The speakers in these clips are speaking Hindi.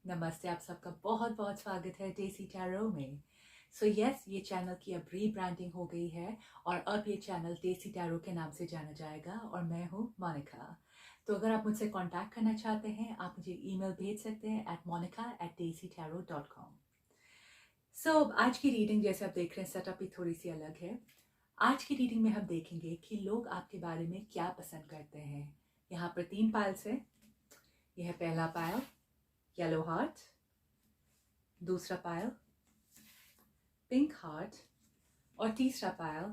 नमस्ते, आप सबका बहुत बहुत स्वागत है देसी टैरो में। यस, ये चैनल की अब रीब्रांडिंग हो गई है और अब ये चैनल देसी टैरो के नाम से जाना जाएगा और मैं हूँ मोनिका। तो अगर आप मुझसे कांटेक्ट करना चाहते हैं, आप मुझे ईमेल भेज सकते हैं at monica@daisytarot.com। आज की रीडिंग जैसे आप देख रहे हैं, सेटअप भी थोड़ी सी अलग है। आज की रीडिंग में हम देखेंगे कि लोग आपके बारे में क्या पसंद करते हैं। यहाँ पर 3 पाइल्स है। यह है पहला पायल, येलो हार्ट। दूसरा पायल, पिंक हार्ट। और तीसरा पायल,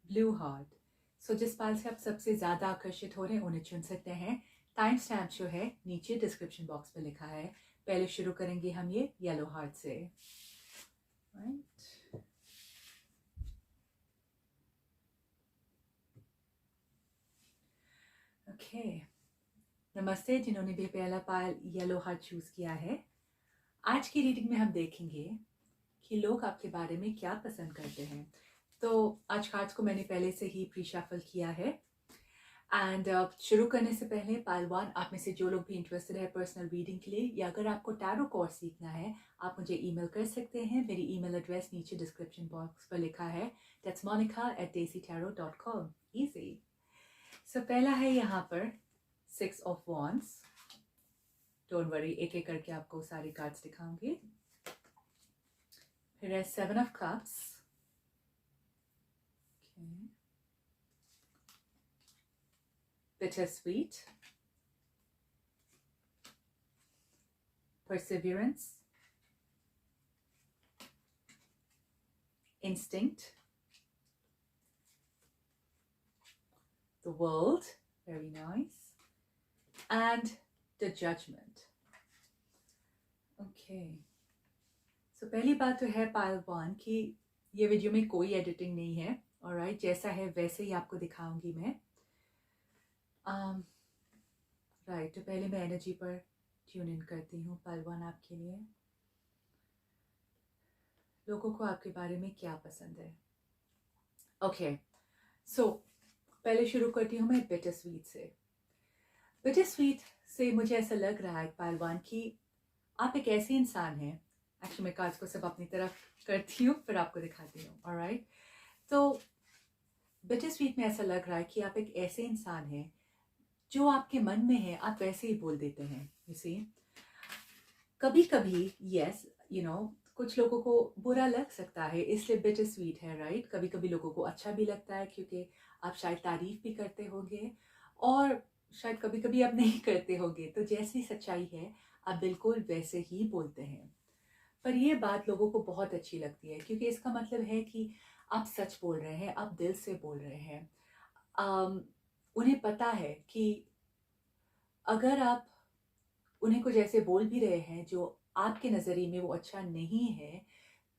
ब्लू हार्ट। जिस पायल से आप सबसे ज़्यादा आकर्षित हो रहे हैं उन्हें चुन सकते हैं। टाइम स्टैम्प जो है नीचे डिस्क्रिप्शन बॉक्स पे लिखा है। पहले शुरू करेंगे हम ये येलो हार्ट से। Right, okay. नमस्ते जिन्होंने भी पहला पायल येलो हार्ट चूज किया है। आज की रीडिंग में हम देखेंगे कि लोग आपके बारे में क्या पसंद करते हैं। तो आज कार्ड्स को मैंने पहले से ही प्री शफल किया है। एंड शुरू करने से पहले पायल 1, आप में से जो लोग भी इंटरेस्टेड है पर्सनल रीडिंग के लिए या अगर आपको टैरो कोर्स सीखना है, आप मुझे ईमेल कर सकते हैं। मेरी ईमेल एड्रेस नीचे डिस्क्रिप्शन बॉक्स पर लिखा है। That's monica@daisytarot.com। इजी। पहला है यहाँ पर 6 ऑफ वॉन्ड्स। डोंट वरी, एक एक करके आपको सारी कार्ड्स दिखाऊंगी। फिर है 7 of cups. Bittersweet, perseverance, instinct, the world, very nice, and the judgment. Okay. पहली बात तो है पायल 1 कि ये वीडियो में कोई एडिटिंग नहीं है। ऑलराइट, जैसा है वैसे ही आपको दिखाऊंगी मैं। राइट, तो पहले मैं एनर्जी पर ट्यून इन करती हूँ पायल 1 आपके लिए। लोगों को आपके बारे में क्या पसंद है। ओके, पहले शुरू करती हूँ मैं बिटर स्वीट से। बिटर स्वीट से मुझे ऐसा लग रहा है पायल 1 कि आप एक ऐसे इंसान हैं। एक्चुअली मैं कार्ड्स को सब अपनी तरफ करती हूँ फिर आपको दिखाती हूँ। ऑलराइट, तो बिटर स्वीट में ऐसा लग रहा है कि आप एक ऐसे इंसान हैं जो आपके मन में है आप वैसे ही बोल देते हैं। यू सी, कभी कभी यस, कुछ लोगों को बुरा लग सकता है, इसलिए बिटर स्वीट है। राइट, कभी कभी लोगों को अच्छा भी लगता है क्योंकि आप शायद तारीफ भी करते होंगे और शायद कभी कभी आप नहीं करते होंगे। तो जैसी सच्चाई है आप बिल्कुल वैसे ही बोलते हैं। पर ये बात लोगों को बहुत अच्छी लगती है क्योंकि इसका मतलब है कि आप सच बोल रहे हैं, आप दिल से बोल रहे हैं। उन्हें पता है कि अगर आप उन्हें कुछ ऐसे बोल भी रहे हैं जो आपके नज़रिए में वो अच्छा नहीं है,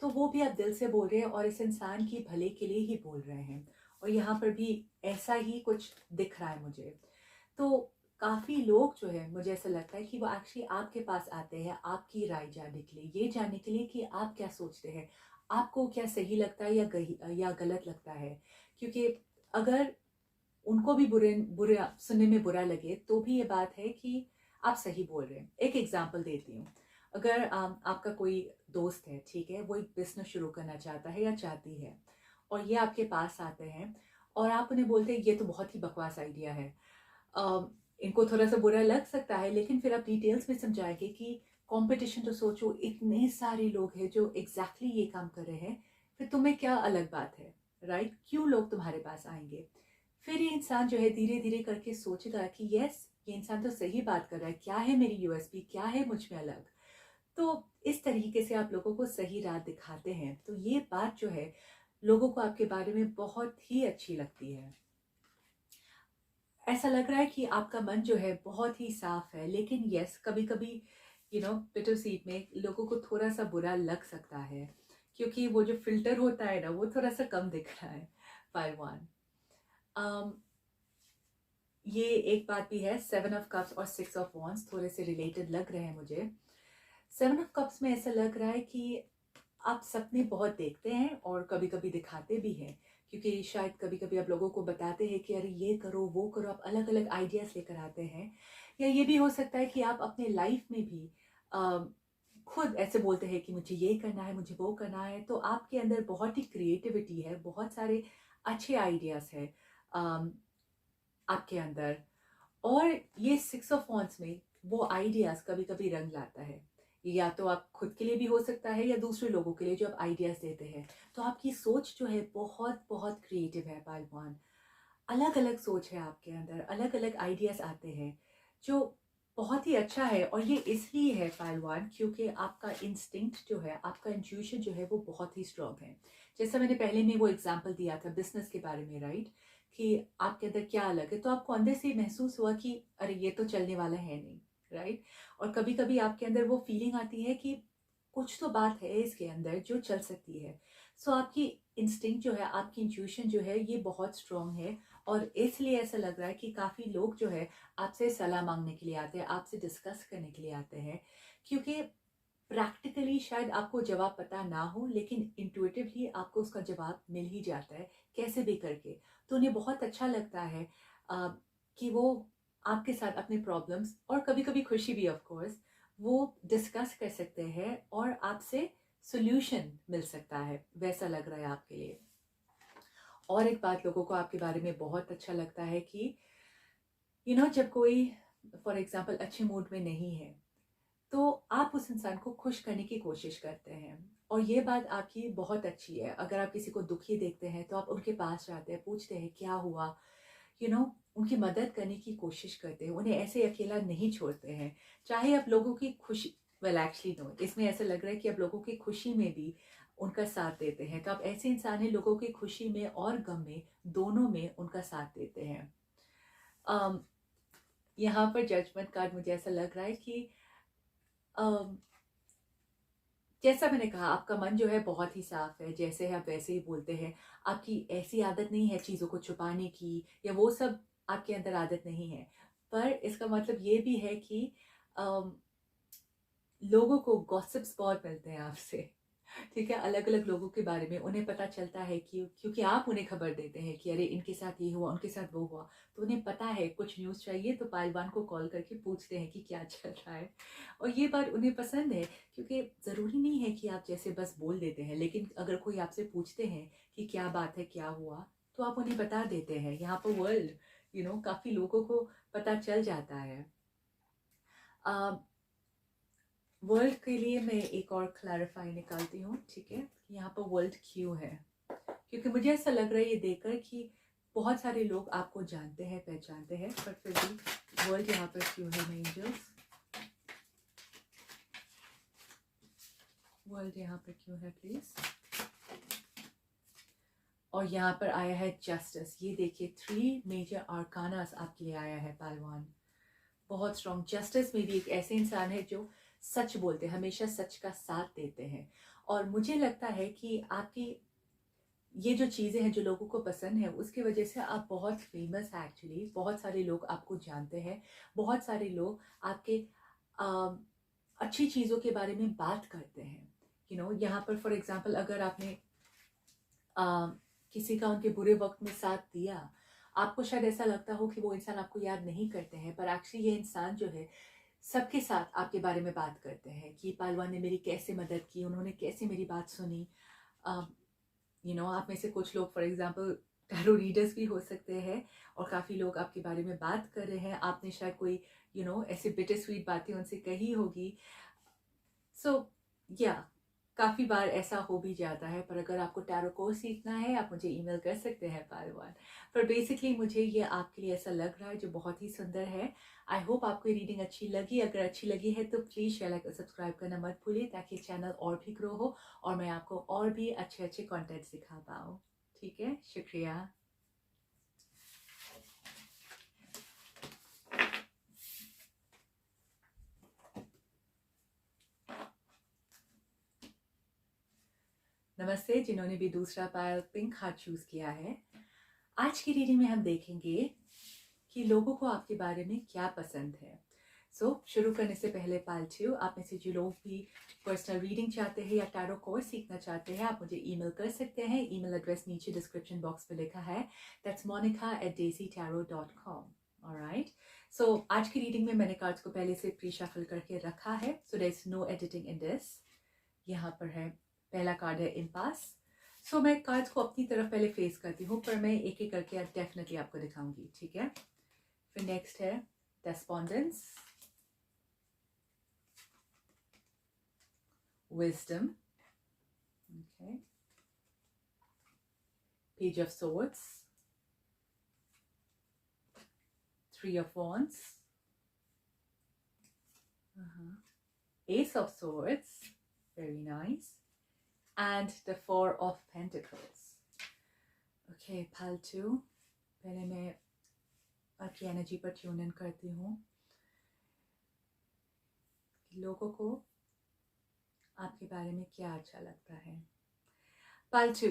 तो वो भी आप दिल से बोल रहे हैं और इस इंसान की भले के लिए ही बोल रहे हैं। और यहाँ पर भी ऐसा ही कुछ दिख रहा है मुझे। तो काफ़ी लोग जो है, मुझे ऐसा लगता है कि वो एक्चुअली आपके पास आते हैं आपकी राय जानने के लिए, ये जानने के लिए कि आप क्या सोचते हैं, आपको क्या सही लगता है या गलत लगता है। क्योंकि अगर उनको भी बुरे बुरे सुनने में बुरा लगे तो भी ये बात है कि आप सही बोल रहे हैं। एक एग्जांपल देती हूँ। अगर आपका कोई दोस्त है, ठीक है, वो एक बिजनेस शुरू करना चाहता है या चाहती है और ये आपके पास आते हैं और आप उन्हें बोलते हैं ये तो बहुत ही बकवास आइडिया है। इनको थोड़ा सा बुरा लग सकता है, लेकिन फिर आप डिटेल्स में समझाएंगे कि कंपटीशन तो सोचो, इतने सारे लोग हैं जो एग्जैक्टली ये काम कर रहे हैं, फिर तुम्हें क्या अलग बात है। राइट, क्यों लोग तुम्हारे पास आएंगे। फिर ये इंसान जो है धीरे धीरे करके सोचेगा कि यस, ये इंसान तो सही बात कर रहा है, क्या है मेरी यूएसपी, क्या है मुझ में अलग। तो इस तरीके से आप लोगों को सही राह दिखाते हैं। तो ये बात जो है लोगों को आपके बारे में बहुत ही अच्छी लगती है। ऐसा लग रहा है कि आपका मन जो है बहुत ही साफ है, लेकिन यस, कभी कभी बिटर सीट में लोगों को थोड़ा सा बुरा लग सकता है क्योंकि वो जो फिल्टर होता है ना, वो थोड़ा सा कम दिख रहा है। बाय वन, ये एक बात भी है। 7 ऑफ कप्स और 6 ऑफ वॉन्ड्स थोड़े से रिलेटेड लग रहे हैं मुझे। 7 ऑफ कप्स में ऐसा लग रहा है कि आप सपने बहुत देखते हैं और कभी कभी दिखाते भी हैं, क्योंकि शायद कभी कभी आप लोगों को बताते हैं कि अरे ये करो वो करो, आप अलग अलग आइडियाज लेकर आते हैं। या ये भी हो सकता है कि आप अपने लाइफ में भी खुद ऐसे बोलते हैं कि मुझे ये करना है, मुझे वो करना है, तो आपके अंदर बहुत ही क्रिएटिविटी है, बहुत सारे अच्छे आइडियाज़ है आपके अंदर। और ये 6 ऑफ वांड्स में वो आइडियाज़ कभी कभी रंग लाता है। या तो आप खुद के लिए भी हो सकता है या दूसरे लोगों के लिए जो आप आइडियाज़ देते हैं। तो आपकी सोच जो है बहुत बहुत क्रिएटिव है पहलवान। अलग अलग सोच है आपके अंदर, अलग अलग आइडियाज़ आते हैं जो बहुत ही अच्छा है। और ये इसलिए है पहलवान क्योंकि आपका इंस्टिंक्ट जो है, आपका इंट्यूशन जो है वो बहुत ही स्ट्रांग है। जैसा मैंने पहले में वो एग्जांपल दिया था बिजनेस के बारे में, राइट, कि आपके अंदर क्या अलग है, तो आपको अंदर से महसूस हुआ कि अरे ये तो चलने वाला है नहीं, राइट। और कभी कभी आपके अंदर वो फीलिंग आती है कि कुछ तो बात है इसके अंदर जो चल सकती है। सो आपकी इंस्टिंक्ट जो है, आपकी इंट्यूशन जो है, ये बहुत स्ट्रांग है। और इसलिए ऐसा लग रहा है कि काफ़ी लोग जो है आपसे सलाह मांगने के लिए आते हैं, आपसे डिस्कस करने के लिए आते हैं, क्योंकि प्रैक्टिकली शायद आपको जवाब पता ना हो लेकिन इंट्यूटिवली आपको उसका जवाब मिल ही जाता है कैसे भी करके। तो उन्हें बहुत अच्छा लगता है कि वो आपके साथ अपने प्रॉब्लम्स और कभी कभी खुशी भी ऑफ कोर्स वो डिस्कस कर सकते हैं और आपसे सोल्यूशन मिल सकता है, वैसा लग रहा है आपके लिए। और एक बात लोगों को आपके बारे में बहुत अच्छा लगता है कि जब कोई फॉर एग्जांपल अच्छे मूड में नहीं है तो आप उस इंसान को खुश करने की कोशिश करते हैं। और ये बात आपकी बहुत अच्छी है। अगर आप किसी को दुखी देखते हैं तो आप उनके पास जाते हैं, पूछते हैं क्या हुआ, उनकी मदद करने की कोशिश करते हैं, उन्हें ऐसे अकेला नहीं छोड़ते हैं। चाहे आप लोगों की खुशी, वेल एक्चुअली नो, इसमें ऐसा लग रहा है कि आप लोगों की खुशी में भी उनका साथ देते हैं। तो आप ऐसे इंसान हैं, लोगों की खुशी में और गम में दोनों में उनका साथ देते हैं। अम, यहाँ पर जजमेंट कार्ड मुझे ऐसा लग रहा है कि अम, जैसा मैंने कहा आपका मन जो है बहुत ही साफ है, जैसे है आप वैसे ही बोलते हैं। आपकी ऐसी आदत नहीं है चीज़ों को छुपाने की, या वो सब आपके अंदर आदत नहीं है। पर इसका मतलब ये भी है कि अम, लोगों को गॉसिप्स बहुत मिलते हैं आपसे। ठीक है, अलग अलग लोगों के बारे में उन्हें पता चलता है कि क्योंकि आप उन्हें खबर देते हैं कि अरे इनके साथ ये हुआ, उनके साथ वो हुआ, तो उन्हें पता है कुछ न्यूज़ चाहिए तो पहलवान को कॉल करके पूछते हैं कि क्या चल रहा है। और ये बात उन्हें पसंद है क्योंकि ज़रूरी नहीं है कि आप जैसे बस बोल देते हैं, लेकिन अगर कोई आपसे पूछते हैं कि क्या बात है, क्या हुआ, तो आप उन्हें बता देते हैं। यहाँ पर वर्ल्ड काफ़ी लोगों को पता चल जाता है। वर्ल्ड के लिए मैं एक और क्लैरिफाई निकालती हूँ, ठीक है। यहाँ पर वर्ल्ड क्यों है, क्योंकि मुझे ऐसा लग रहा है ये देखकर कि बहुत सारे लोग आपको जानते हैं, पहचानते हैं, पर फिर भी वर्ल्ड यहाँ पर क्यों है एंजल्स। वर्ल्ड यहाँ पर क्यों है प्लीज। और यहाँ पर आया है जस्टिस। ये देखिए 3 मेजर आर्कानास आपके लिए आया है पहलवान। बहुत स्ट्रॉन्ग। जस्टिस में भी एक ऐसे इंसान है जो सच बोलते हैं, हमेशा सच का साथ देते हैं। और मुझे लगता है कि आपकी ये जो चीज़ें हैं जो लोगों को पसंद है उसकी वजह से आप बहुत फेमस हैं एक्चुअली। बहुत सारे लोग आपको जानते हैं, बहुत सारे लोग आपके अच्छी चीज़ों के बारे में बात करते हैं। यहाँ पर फॉर एग्जांपल अगर आपने किसी का उनके बुरे वक्त में साथ दिया, आपको शायद ऐसा लगता हो कि वो इंसान आपको याद नहीं करते हैं, पर एक्चुअली ये इंसान जो है सबके साथ आपके बारे में बात करते हैं कि पहलवान ने मेरी कैसे मदद की, उन्होंने कैसे मेरी बात सुनी। आप में से कुछ लोग फॉर एग्जांपल टैरो रीडर्स भी हो सकते हैं और काफ़ी लोग आपके बारे में बात कर रहे हैं। आपने शायद कोई ऐसे बिटर स्वीट बातें उनसे कही होगी। सो या काफ़ी बार ऐसा हो भी जाता है। पर अगर आपको टैरो कोर्स सीखना है आप मुझे ईमेल कर सकते हैं पहलवान। पर बेसिकली मुझे ये आपके लिए ऐसा लग रहा है जो बहुत ही सुंदर है। आई होप आपको ये रीडिंग अच्छी लगी। अगर अच्छी लगी है तो प्लीज़ शेयर, लाइक और सब्सक्राइब करना मत भूलिए ताकि चैनल और भी ग्रो हो और मैं आपको और भी अच्छे अच्छे कॉन्टेंट्स दिखा पाऊँ। ठीक है, शुक्रिया। नमस्ते जिन्होंने भी दूसरा पायल पिंक हार्ट चूज किया है। आज की रीडिंग में हम देखेंगे कि लोगों को आपके बारे में क्या पसंद है। शुरू करने से पहले पाल 2, आप में से जो लोग भी पर्सनल रीडिंग चाहते हैं या टैरो कोर्स सीखना चाहते हैं आप मुझे ईमेल कर सकते हैं। ईमेल एड्रेस नीचे डिस्क्रिप्शन बॉक्स में लिखा है, दैट्स monica@daisytarot.com। ऑलराइट, सो आज की रीडिंग में मैंने कार्ड्स को पहले से प्री शफल करके रखा है, so there is no editing in this. यहाँ पर है पहला कार्ड है इम्पास। सो मैं कार्ड्स को अपनी तरफ पहले फेस करती हूँ, पर मैं एक एक करके डेफिनेटली आपको दिखाऊंगी, ठीक है। फिर नेक्स्ट है डेस्पोंडेंस, wisdom, okay, page of swords, 3 of wands, ace of swords, very nice, and the 4 of pentacles. Okay, फालतू पहले मैं आपकी एनर्जी पर ट्यून इन करती हूँ। लोगों को आपके बारे में क्या अच्छा लगता है। पालतू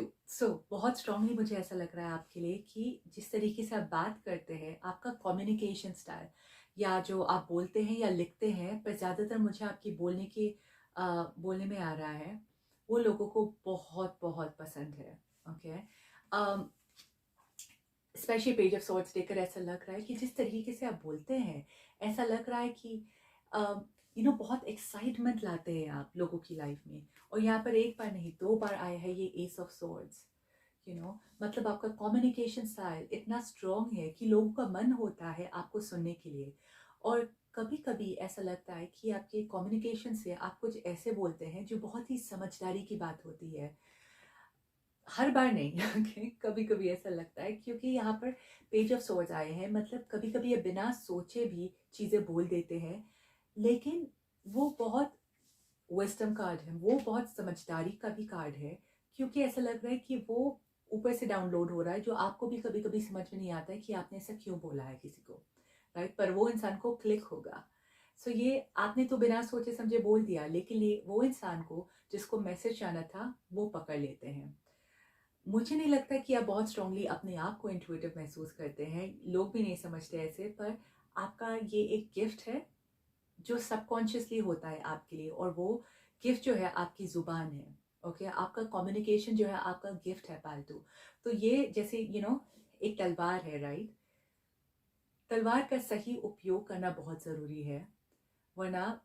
बहुत स्ट्रांगली मुझे ऐसा लग रहा है आपके लिए कि जिस तरीके से आप बात करते हैं, आपका कम्युनिकेशन स्टाइल, या जो आप बोलते हैं या लिखते हैं, पर ज़्यादातर मुझे आपकी बोलने में आ रहा है, वो लोगों को बहुत बहुत पसंद है। Okay, specially page of swords देखकर ऐसा लग रहा है कि जिस तरीके से आप बोलते हैं, ऐसा लग रहा है कि बहुत एक्साइटमेंट लाते हैं आप लोगों की लाइफ में। और यहाँ पर एक बार नहीं 2 बार आया है ये एस ऑफ सॉर्ड्स। मतलब आपका कम्युनिकेशन स्टाइल इतना स्ट्रॉन्ग है कि लोगों का मन होता है आपको सुनने के लिए। और कभी कभी ऐसा लगता है कि आपके कम्युनिकेशन से आप कुछ ऐसे बोलते हैं जो बहुत ही समझदारी की बात होती है। हर बार नहीं कभी कभी ऐसा लगता है, क्योंकि यहाँ पर पेज ऑफ सॉर्ड्स आए हैं, मतलब कभी कभी ये बिना सोचे भी चीज़ें बोल देते हैं, लेकिन वो बहुत विजडम कार्ड है, वो बहुत समझदारी का भी कार्ड है, क्योंकि ऐसा लग रहा है कि वो ऊपर से डाउनलोड हो रहा है, जो आपको भी कभी कभी समझ में नहीं आता है कि आपने ऐसा क्यों बोला है किसी को, राइट, पर वो इंसान को क्लिक होगा। सो ये आपने तो बिना सोचे समझे बोल दिया, लेकिन ये वो इंसान को जिसको मैसेज आना था वो पकड़ लेते हैं। मुझे नहीं लगता कि आप बहुत स्ट्रांगली अपने आप को इंट्यूटिव महसूस करते हैं, लोग भी नहीं समझते ऐसे, पर आपका ये एक गिफ्ट है जो सबकॉन्शियसली होता है आपके लिए, और वो गिफ्ट जो है आपकी जुबान है। ओके, आपका कम्युनिकेशन जो है आपका गिफ्ट है पालतू। तो ये जैसे एक तलवार है, राइट, तलवार का सही उपयोग करना बहुत ज़रूरी है, वरना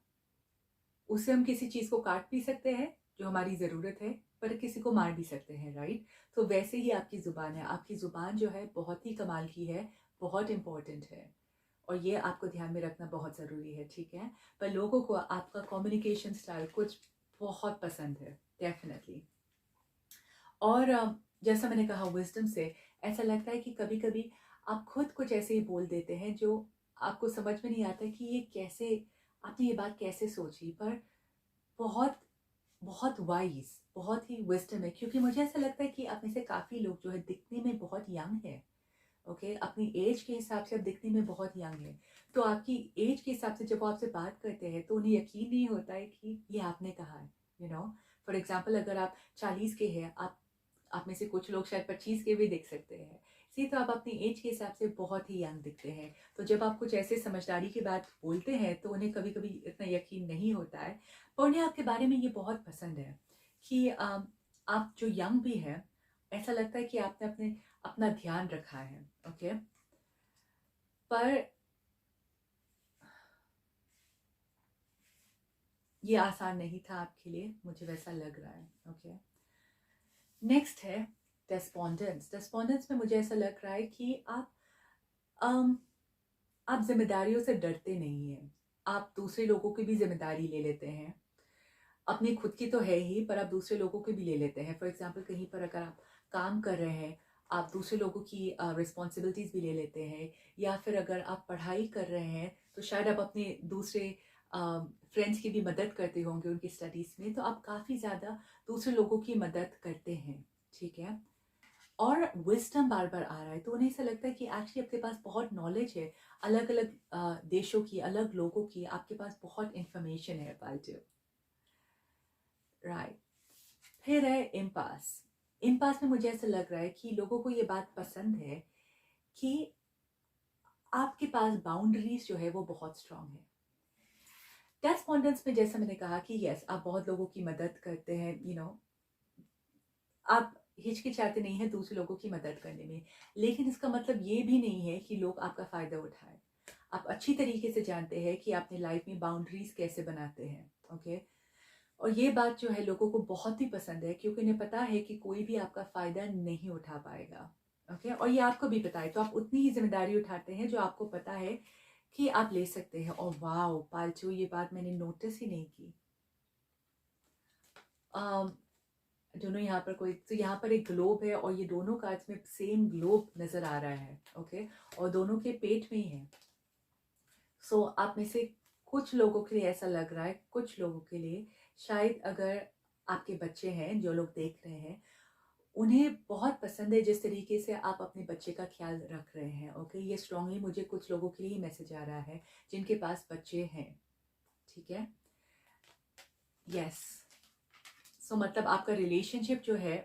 उससे हम किसी चीज़ को काट भी सकते हैं जो हमारी ज़रूरत है, पर किसी को मार भी सकते हैं, राइट। तो वैसे ही आपकी ज़ुबान है, आपकी ज़ुबान जो है बहुत ही कमाल की है, बहुत इम्पोर्टेंट है, और ये आपको ध्यान में रखना बहुत ज़रूरी है, ठीक है। पर लोगों को आपका कम्युनिकेशन स्टाइल कुछ बहुत पसंद है, डेफिनेटली। और जैसा मैंने कहा विजडम से ऐसा लगता है कि कभी कभी आप खुद कुछ ऐसे ही बोल देते हैं जो आपको समझ में नहीं आता कि ये कैसे, आपने ये बात कैसे सोची, पर बहुत बहुत वाइज, बहुत ही विजडम है, क्योंकि मुझे ऐसा लगता है कि आप में से काफ़ी लोग जो है दिखने में बहुत यंग है। ओके, अपनी एज के हिसाब से आप दिखने में बहुत यंग है, तो आपकी एज के हिसाब से जब वो आपसे बात करते हैं तो उन्हें यकीन नहीं होता है कि ये आपने कहा है। फॉर एग्जाम्पल, अगर आप 40 के हैं, आप में से कुछ लोग शायद 25 के भी दिख सकते हैं, इसी तो आप अपनी एज के हिसाब से बहुत ही यंग दिखते हैं। तो जब आप कुछ ऐसे समझदारी की बात बोलते हैं तो उन्हें कभी कभी इतना यकीन नहीं होता है, पर उन्हें आपके बारे में ये बहुत पसंद है कि आप जो यंग भी हैं, ऐसा लगता है कि आपने अपना ध्यान रखा है। ओके, पर ये आसान नहीं था आपके लिए, मुझे वैसा लग रहा है। ओके, नेक्स्ट है डेस्पोंडेंस। डेस्पोंडेंस में मुझे ऐसा लग रहा है कि आप जिम्मेदारियों से डरते नहीं हैं, आप दूसरे लोगों की भी जिम्मेदारी ले लेते हैं, अपनी खुद की तो है ही, पर आप दूसरे लोगों की भी ले लेते हैं। फॉर एग्जांपल, कहीं पर अगर आप काम कर रहे हैं, आप दूसरे लोगों की रिस्पॉन्सिबिलिटीज़ भी ले लेते हैं, या फिर अगर आप पढ़ाई कर रहे हैं तो शायद आप अपने दूसरे फ्रेंड्स की भी मदद करते होंगे उनकी स्टडीज़ में, तो आप काफ़ी ज़्यादा दूसरे लोगों की मदद करते हैं, ठीक है। और विजडम बार बार आ रहा है, तो उन्हें ऐसा लगता है कि एक्चुअली आपके पास बहुत नॉलेज है, अलग अलग देशों की, अलग लोगों की, आपके पास बहुत इंफॉर्मेशन है अबाउट यू, राइट। फिर है इम्पास। इम्पास में मुझे ऐसा लग रहा है कि लोगों को ये बात पसंद है कि आपके पास बाउंड्रीज जो है वो बहुत स्ट्रांग है। करेस्पॉन्डेंस में जैसा मैंने कहा कि यस, आप बहुत लोगों की मदद करते हैं, आप हिचकिचाते नहीं हैं दूसरे लोगों की मदद करने में, लेकिन इसका मतलब ये भी नहीं है कि लोग आपका फ़ायदा उठाएं। आप अच्छी तरीके से जानते हैं कि अपने लाइफ में बाउंड्रीज कैसे बनाते हैं। ओके, और ये बात जो है लोगों को बहुत ही पसंद है, क्योंकि उन्हें पता है कि कोई भी आपका फ़ायदा नहीं उठा पाएगा। ओके, और ये आपको भी पता है, तो आप उतनी ही जिम्मेदारी उठाते हैं जो आपको पता है कि आप ले सकते हैं। और वाओ पालतू, ये बात मैंने नोटिस ही नहीं की। दोनों यहाँ पर कोई, तो यहाँ पर एक ग्लोब है और ये दोनों कार्ड्स में सेम ग्लोब नजर आ रहा है। ओके, और दोनों के पेट में ही है। सो आप में से कुछ लोगों के लिए ऐसा लग रहा है, कुछ लोगों के लिए शायद, अगर आपके बच्चे हैं जो लोग देख रहे हैं, उन्हें बहुत पसंद है जिस तरीके से आप अपने बच्चे का ख्याल रख रहे हैं। ओके, ये स्ट्रांगली मुझे कुछ लोगों के लिए मैसेज आ रहा है जिनके पास बच्चे हैं। ठीक है, यस। सो मतलब आपका रिलेशनशिप जो है,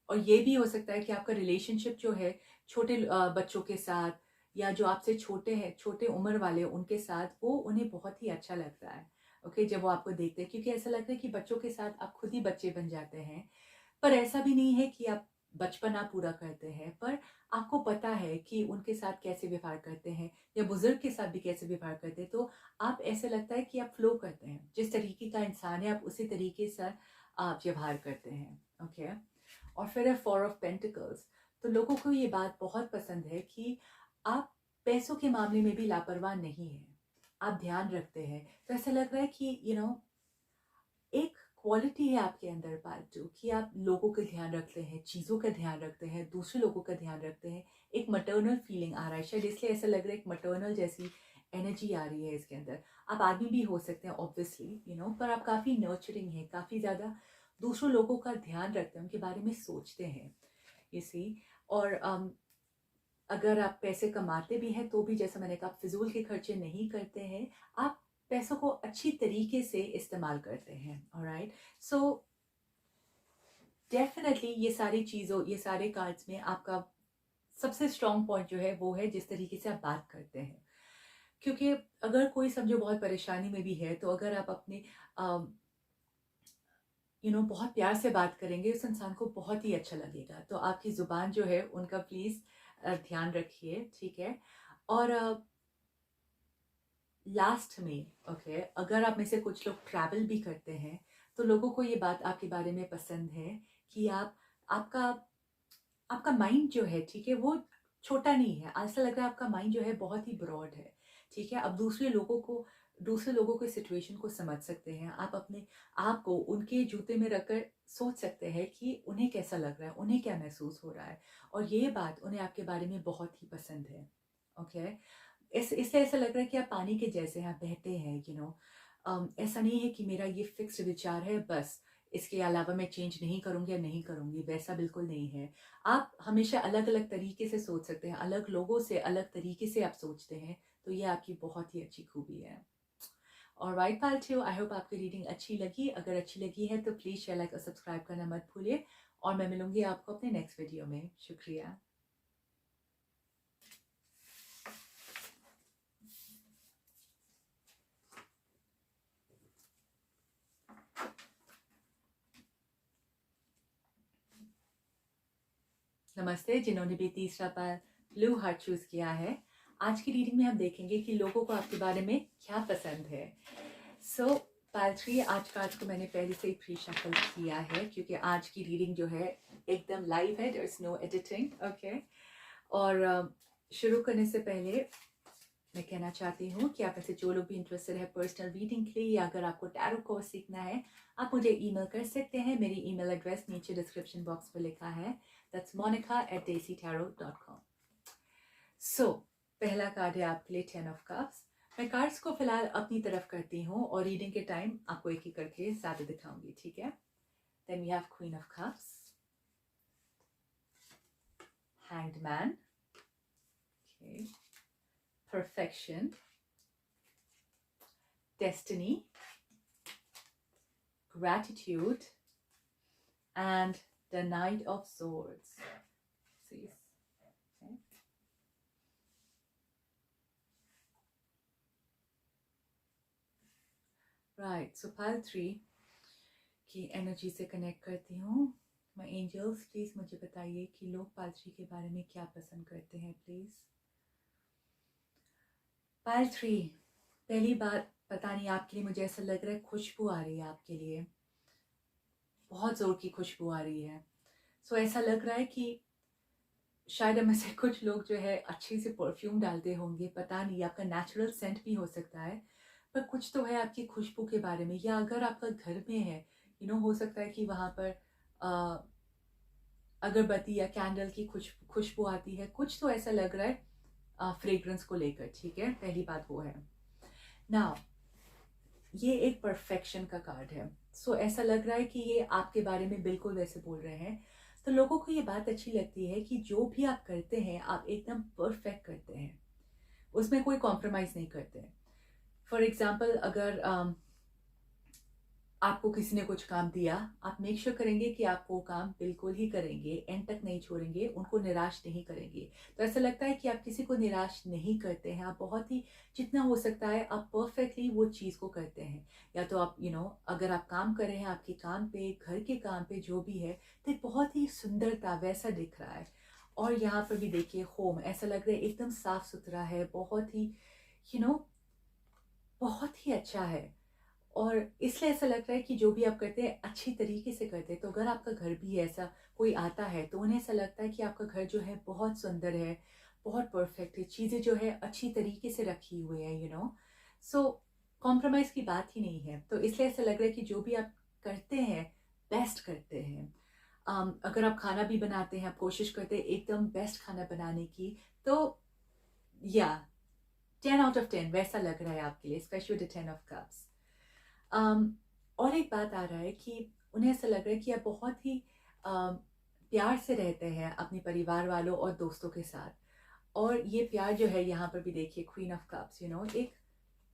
और ये भी हो सकता है कि आपका रिलेशनशिप जो है छोटे बच्चों के साथ, या जो आपसे छोटे हैं, छोटे उम्र वाले, उनके साथ, वो उन्हें बहुत ही अच्छा लग रहा है। ओके, जब वो आपको देखते हैं, क्योंकि ऐसा लगता है कि बच्चों के साथ आप खुद ही बच्चे बन जाते हैं। पर ऐसा भी नहीं है कि आप बचपना पूरा करते हैं, पर आपको पता है कि उनके साथ कैसे व्यवहार करते हैं, या बुजुर्ग के साथ भी कैसे व्यवहार करते हैं। तो आप, ऐसे लगता है कि आप फ्लो करते हैं, जिस तरीके का इंसान है आप उसी तरीके से आप व्यवहार करते हैं। ओके, और फिर है 4 ऑफ पेंटिकल्स। तो लोगों को ये बात बहुत पसंद है कि आप पैसों के मामले में भी लापरवाह नहीं है, आप ध्यान रखते हैं। तो ऐसा लग रहा है कि एक क्वालिटी है आपके अंदर पालतू, कि आप लोगों का ध्यान रखते हैं, चीज़ों का ध्यान रखते हैं, दूसरे लोगों का ध्यान रखते हैं। एक मटर्नल फीलिंग आ रहा है, शायद इसलिए ऐसा लग रहा है, एक मटर्नल जैसी एनर्जी आ रही है इसके अंदर। आप आदमी भी हो सकते हैं ऑब्वियसली, पर आप काफ़ी नर्चरिंग हैं, काफ़ी ज़्यादा दूसरों लोगों का ध्यान रखते हैं, उनके बारे में सोचते हैं, ये सी। और अगर आप पैसे कमाते भी हैं तो भी, जैसा मैंने कहा, आप फिजूल के खर्चे नहीं करते हैं, आप पैसों को अच्छी तरीके से इस्तेमाल करते हैं। ऑलराइट, सो डेफिनेटली ये सारी चीज़ों, ये सारे कार्ड्स में आपका सबसे स्ट्रॉन्ग पॉइंट जो है वो है जिस तरीके से आप बात करते हैं। क्योंकि अगर कोई समझो बहुत परेशानी में भी है, तो अगर आप अपने बहुत प्यार से बात करेंगे, उस इंसान को बहुत ही अच्छा लगेगा। तो आपकी ज़ुबान जो है उनका प्लीज़ ध्यान रखिए, ठीक है। और लास्ट में, ओके, अगर आप में से कुछ लोग ट्रैवल भी करते हैं, तो लोगों को ये बात आपके बारे में पसंद है कि आपका आपका माइंड जो है, ठीक है, वो छोटा नहीं है। ऐसा लग रहा है आपका माइंड जो है बहुत ही ब्रॉड है, ठीक है। अब दूसरे लोगों के सिचुएशन को समझ सकते हैं। आप अपने आप को उनके जूते में रखकर सोच सकते हैं कि उन्हें कैसा लग रहा है, उन्हें क्या महसूस हो रहा है, और ये बात उन्हें आपके बारे में बहुत ही पसंद है। ओके, इससे ऐसा लग रहा है कि आप पानी के जैसे हैं, आप बहते हैं, ऐसा नहीं है कि मेरा ये फिक्स्ड विचार है, बस इसके अलावा मैं चेंज नहीं करूंगी या नहीं करूंगी, वैसा बिल्कुल नहीं है। आप हमेशा अलग अलग तरीके से सोच सकते हैं, अलग लोगों से अलग तरीके से आप सोचते हैं। तो ये आपकी बहुत ही अच्छी खूबी है। और राइट पालतू, आई होप आपकी रीडिंग अच्छी लगी। अगर अच्छी लगी है तो प्लीज़ शेयर, लाइक और सब्सक्राइब करना मत भूलिए। और मैं मिलूंगी आपको अपने नेक्स्ट वीडियो में। शुक्रिया। नमस्ते, जिन्होंने भी तीसरा बार ब्लू हार्ट चूज किया है। आज की रीडिंग में हम देखेंगे कि लोगों को आपके बारे में क्या पसंद है। सो पाल 3, आज का आज को मैंने पहले से ही प्री शफल किया है, क्योंकि आज की रीडिंग जो है एकदम लाइव है, there is no editing. Okay, और शुरू करने से पहले मैं कहना चाहती हूँ कि आप ऐसे जो लोग भी इंटरेस्टेड है पर्सनल रीडिंग के लिए, या अगर आपको टैरो कोर्स सीखना है, आप मुझे ईमेल कर सकते हैं। मेरी ईमेल एड्रेस नीचे डिस्क्रिप्शन बॉक्स में लिखा है, दैट्स monica@daisytarot.com। सो पहला कार्ड है आपके लिए 10 ऑफ कप्स। मैं कार्ड्स को फिलहाल अपनी तरफ करती हूँ और रीडिंग के टाइम आपको एक एक करके ज्यादा दिखाऊंगी, ठीक है। Then we have queen of cups, hanged man, okay, perfection, destiny, gratitude, and the Knight of Swords. See? Okay. Right, so pile 3 की एनर्जी से कनेक्ट करती हूँ। माय एंजल्स, प्लीज़ मुझे बताइए कि लोग पाल 3 के बारे में क्या पसंद करते हैं, प्लीज़। पायल 3, पहली बात पता नहीं आपके लिए, मुझे ऐसा लग रहा है खुशबू आ रही है आपके लिए, बहुत ज़ोर की खुशबू आ रही है। सो ऐसा लग रहा है कि शायद हम में से कुछ लोग जो है अच्छे से परफ्यूम डालते होंगे, पता नहीं, आपका नेचुरल सेंट भी हो सकता है, पर कुछ तो है आपकी खुशबू के बारे में। या अगर आपका घर में है, हो सकता है कि वहाँ पर अगरबत्ती या कैंडल की खुशबू आती है, कुछ तो ऐसा लग रहा है फ्रेग्रेंस को लेकर। ठीक है, पहली बात वो है। नाउ ये एक परफेक्शन का कार्ड है। सो ऐसा लग रहा है कि ये आपके बारे में बिल्कुल वैसे बोल रहे हैं। तो लोगों को ये बात अच्छी लगती है कि जो भी आप करते हैं आप एकदम परफेक्ट करते हैं, उसमें कोई कॉम्प्रोमाइज़ नहीं करते। फॉर एग्जाम्पल, अगर आपको किसी ने कुछ काम दिया, आप मेक श्योर करेंगे कि आप वो काम बिल्कुल ही करेंगे, एंड तक नहीं छोड़ेंगे, उनको निराश नहीं करेंगे। तो ऐसा लगता है कि आप किसी को निराश नहीं करते हैं, आप बहुत ही, जितना हो सकता है आप परफेक्टली वो चीज़ को करते हैं। या तो आप अगर आप काम कर रहे हैं, आपके काम पे, घर के काम पे, जो भी है, तो एक बहुत ही सुंदरता वैसा दिख रहा है। और यहाँ पर भी देखिए होम, ऐसा लग रहा है एकदम साफ सुथरा है, बहुत ही यू नो बहुत ही अच्छा है। और इसलिए ऐसा लगता है कि जो भी आप करते हैं अच्छी तरीके से करते हैं। तो अगर आपका घर भी ऐसा कोई आता है तो उन्हें ऐसा लगता है कि आपका घर जो है बहुत सुंदर है, बहुत परफेक्ट है, चीज़ें जो है अच्छी तरीके से रखी हुई है, सो कॉम्प्रोमाइज़ की बात ही नहीं है। तो इसलिए ऐसा लग रहा है कि जो भी आप करते हैं बेस्ट करते हैं। अगर आप खाना भी बनाते हैं, आप कोशिश करते हैं एकदम बेस्ट खाना बनाने की। तो या 10 out of 10 वैसा लग रहा है आपके लिए, स्पेशली द 10 of cups। और एक बात आ रहा है कि उन्हें ऐसा लग रहा है कि आप बहुत ही प्यार से रहते हैं अपने परिवार वालों और दोस्तों के साथ। और ये प्यार जो है, यहाँ पर भी देखिए क्वीन ऑफ कप्स, एक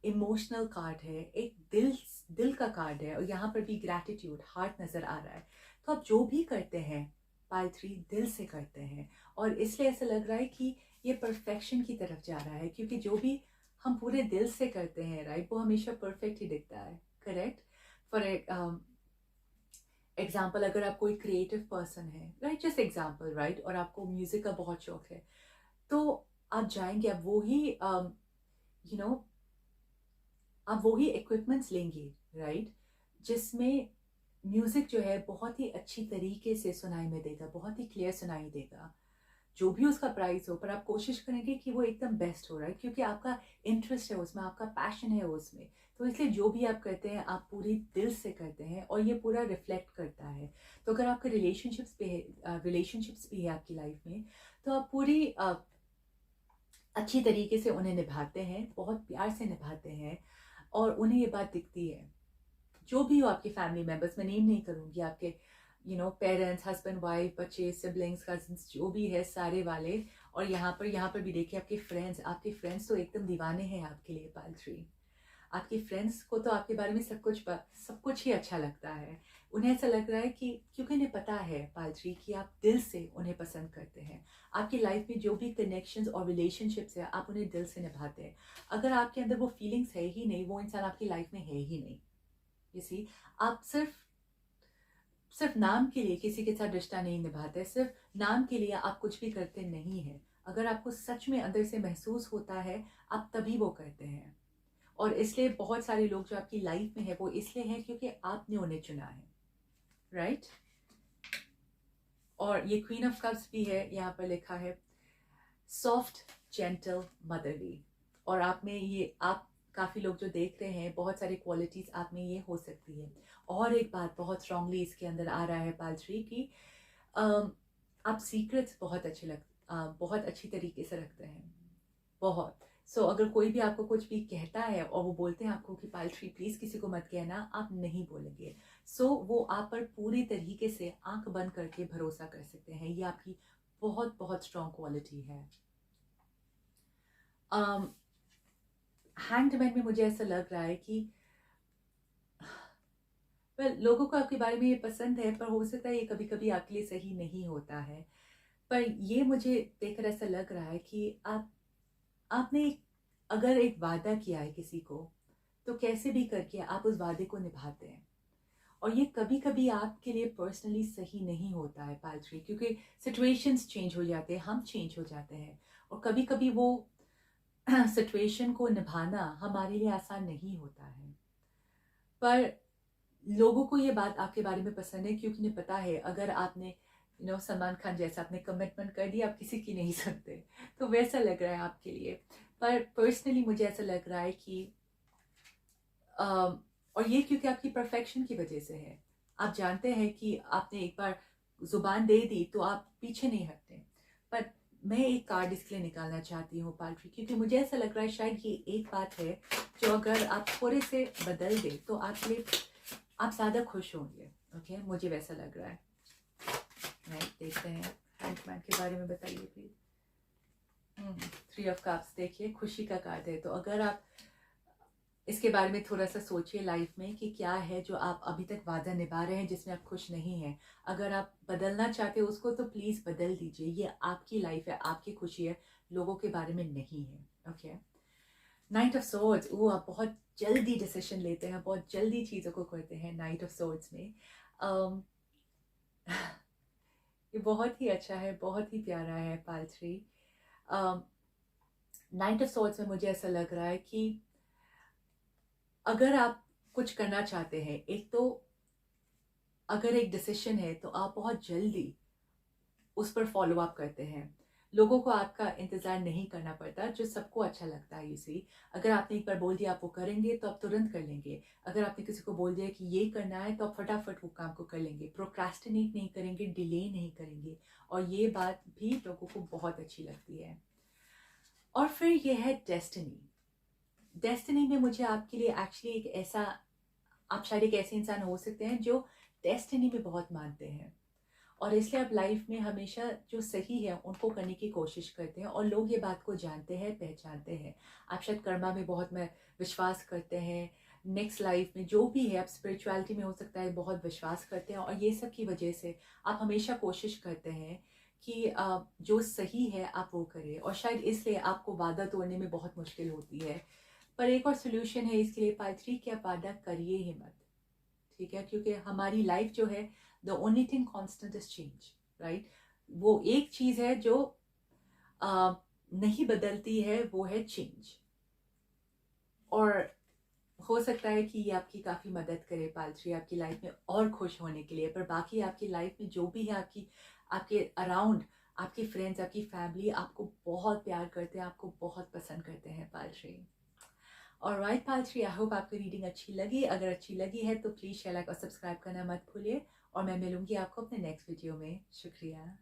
इमोशनल कार्ड है, एक दिल दिल का कार्ड है। और यहाँ पर भी ग्रैटिट्यूड हार्ट नज़र आ रहा है। तो आप जो भी करते हैं पाई 3 दिल से करते हैं, और इसलिए ऐसा लग रहा है कि ये परफेक्शन की तरफ जा रहा है, क्योंकि जो भी हम पूरे दिल से करते हैं, राइट, वो हमेशा परफेक्ट ही दिखता है। करेक्ट। फॉर एग्जाम्पल, अगर आप कोई क्रिएटिव पर्सन है, राइट, जस्ट एग्जाम्पल, राइट, और आपको म्यूजिक का बहुत शौक है, तो आप जाएंगे, आप वो ही यू नो आप वही इक्विपमेंट्स लेंगे, राइट, जिसमें म्यूजिक जो है बहुत ही अच्छी तरीके से सुनाई में देगा, बहुत ही क्लियर सुनाई देगा, जो भी उसका प्राइस हो। पर आप कोशिश करेंगे कि वो एकदम बेस्ट हो रहा है, क्योंकि आपका इंटरेस्ट है उसमें, आपका पैशन है उसमें। तो इसलिए जो भी आप करते हैं आप पूरी दिल से करते हैं, और ये पूरा रिफ्लेक्ट करता है। तो अगर आपके रिलेशनशिप्स भी है आपकी लाइफ में, तो आप पूरी अच्छी तरीके से उन्हें निभाते हैं, बहुत प्यार से निभाते हैं, और उन्हें ये बात दिखती है। जो भी हो आपके फैमिली मेंबर्स, मैं नेम नहीं करूँगी, आपके पेरेंट्स, हस्बैंड वाइफ, बच्चे, सिबलिंग्स, कजिन्स, जो भी है सारे वाले। और यहाँ पर भी देखिए आपके फ्रेंड्स तो एकदम दीवाने हैं आपके लिए पाल 3। आपके फ्रेंड्स को तो आपके बारे में सब कुछ ही अच्छा लगता है। उन्हें ऐसा लग रहा है कि, क्योंकि उन्हें पता है पाल 3 कि आप दिल से उन्हें पसंद करते हैं। आपकी लाइफ में जो भी कनेक्शंस और रिलेशनशिप्स है, आप उन्हें दिल से निभाते हैं। अगर आपके अंदर वो फीलिंग्स है ही नहीं, वो इंसान आपकी लाइफ में है ही नहीं। इसी आप सिर्फ नाम के लिए किसी के साथ रिश्ता नहीं निभाते, सिर्फ नाम के लिए आप कुछ भी करते नहीं हैं। अगर आपको सच में अंदर से महसूस होता है, आप तभी वो करते हैं। और इसलिए बहुत सारे लोग जो आपकी लाइफ में है, वो इसलिए हैं क्योंकि आपने उन्हें चुना है, राइट। और ये क्वीन ऑफ कप्स भी है, यहाँ पर लिखा है सॉफ्ट, जेंटल, मदरली। और आप में ये, आप काफ़ी लोग जो देख रहे हैं, बहुत सारी क्वालिटीज़ आप में ये हो सकती है। और एक बात बहुत स्ट्रांगली इसके अंदर आ रहा है पाल 3 की, आप सीक्रेट्स बहुत अच्छी तरीके से रखते हैं, बहुत। अगर कोई भी आपको कुछ भी कहता है और वो बोलते हैं आपको कि पाल 3 प्लीज़ किसी को मत कहना, आप नहीं बोलेंगे। वो आप पर पूरी तरीके से आंख बंद करके भरोसा कर सकते हैं। ये आपकी बहुत बहुत स्ट्रांग क्वालिटी है। हैंग्ड मैन में मुझे ऐसा लग रहा है कि लोगों को आपके बारे में ये पसंद है, पर हो सकता है ये कभी कभी आपके लिए सही नहीं होता है। पर ये मुझे देखकर ऐसा लग रहा है कि आपने अगर एक वादा किया है किसी को, तो कैसे भी करके आप उस वादे को निभाते हैं। और ये कभी कभी आपके लिए पर्सनली सही नहीं होता है पाल 3, क्योंकि सिचुएशंस चेंज हो जाते हैं, हम चेंज हो जाते हैं, और कभी कभी वो सिचुएशन को निभाना हमारे लिए आसान नहीं होता है, पर लोगों को ये बात आपके बारे में पसंद है क्योंकि उन्हें पता है अगर आपने सलमान खान जैसा आपने कमिटमेंट कर दिया, आप किसी की नहीं सकते, तो वैसा लग रहा है आपके लिए। पर पर्सनली मुझे ऐसा लग रहा है कि और ये क्योंकि आपकी परफेक्शन की वजह से है। आप जानते हैं कि आपने एक बार जुबान दे दी तो आप पीछे नहीं हटते। पर मैं एक कार्ड इसके लिए निकालना चाहती हूँ पालट्री, क्योंकि मुझे ऐसा लग रहा है शायद ये एक बात है जो अगर आप थोड़े से बदल दे तो आप ज़्यादा खुश होंगे। ओके, मुझे वैसा लग रहा है। देखते हैं हैंडमैन के बारे में, बताइए प्लीज। 3 ऑफ कप्स देखिए, खुशी का कार्ड है। तो अगर आप इसके बारे में थोड़ा सा सोचिए लाइफ में कि क्या है जो आप अभी तक वादा निभा रहे हैं जिसमें आप खुश नहीं हैं। अगर आप बदलना चाहते हो उसको तो प्लीज़ बदल दीजिए। ये आपकी लाइफ है, आपकी खुशी है, लोगों के बारे में नहीं है। ओके, नाइट ऑफ सोर्ड्स, वो आप बहुत जल्दी डिसीजन लेते हैं, बहुत जल्दी चीज़ों को करते हैं नाइट ऑफ सोर्ड्स में। ये बहुत ही अच्छा है, बहुत ही प्यारा है पालथ्री। नाइट ऑफ सोर्ड्स में मुझे ऐसा लग रहा है कि अगर आप कुछ करना चाहते हैं, एक तो अगर एक डिसीजन है तो आप बहुत जल्दी उस पर फॉलो अप करते हैं। लोगों को आपका इंतज़ार नहीं करना पड़ता, जो सबको अच्छा लगता है। इसी अगर आपने एक बार बोल दिया आप वो करेंगे तो आप तुरंत कर लेंगे। अगर आपने किसी को बोल दिया कि ये करना है तो आप फटाफट वो काम को कर लेंगे। प्रोक्रेस्टिनेट नहीं करेंगे, डिले नहीं करेंगे, और ये बात भी लोगों को बहुत अच्छी लगती है। और फिर ये है डेस्टिनी। डेस्टिनी में मुझे आपके लिए एक्चुअली एक ऐसा, आप शायद एक ऐसे इंसान हो सकते हैं जो डेस्टिनी में बहुत मानते हैं, और इसलिए आप लाइफ में हमेशा जो सही है उनको करने की कोशिश करते हैं, और लोग ये बात को जानते हैं, पहचानते हैं। आप शायद कर्मा में बहुत में विश्वास करते हैं, नेक्स्ट लाइफ में जो भी है, आप स्पिरिचुअलिटी में हो सकता है बहुत विश्वास करते हैं, और ये सब की वजह से आप हमेशा कोशिश करते हैं कि जो सही है आप वो करें, और शायद इसलिए आपको वादा तोड़ने में बहुत मुश्किल होती है। पर एक और सोल्यूशन है इसके लिए पालथ्री, कि आप वादा करिए ही मत। ठीक है, क्योंकि हमारी लाइफ जो है, the only thing constant is change, right. वो एक चीज है जो नहीं बदलती है, वो है चेंज। और हो सकता है कि ये आपकी काफ़ी मदद करे पालथ्री, आपकी लाइफ में और खुश होने के लिए। पर बाकी आपकी लाइफ में जो भी है, आपके अराउंड, आपके फ्रेंड्स, आपकी फैमिली आपको बहुत प्यार करते हैं, आपको बहुत पसंद करते हैं पालथ्री। ऑलराइट पालथ्री, आई होप आपको रीडिंग अच्छी लगी। अगर अच्छी लगी है तो प्लीज़ शेयर, लाइक और सब्सक्राइब करना मत भूलिए, और मैं मिलूंगी आपको अपने नेक्स्ट वीडियो में। शुक्रिया।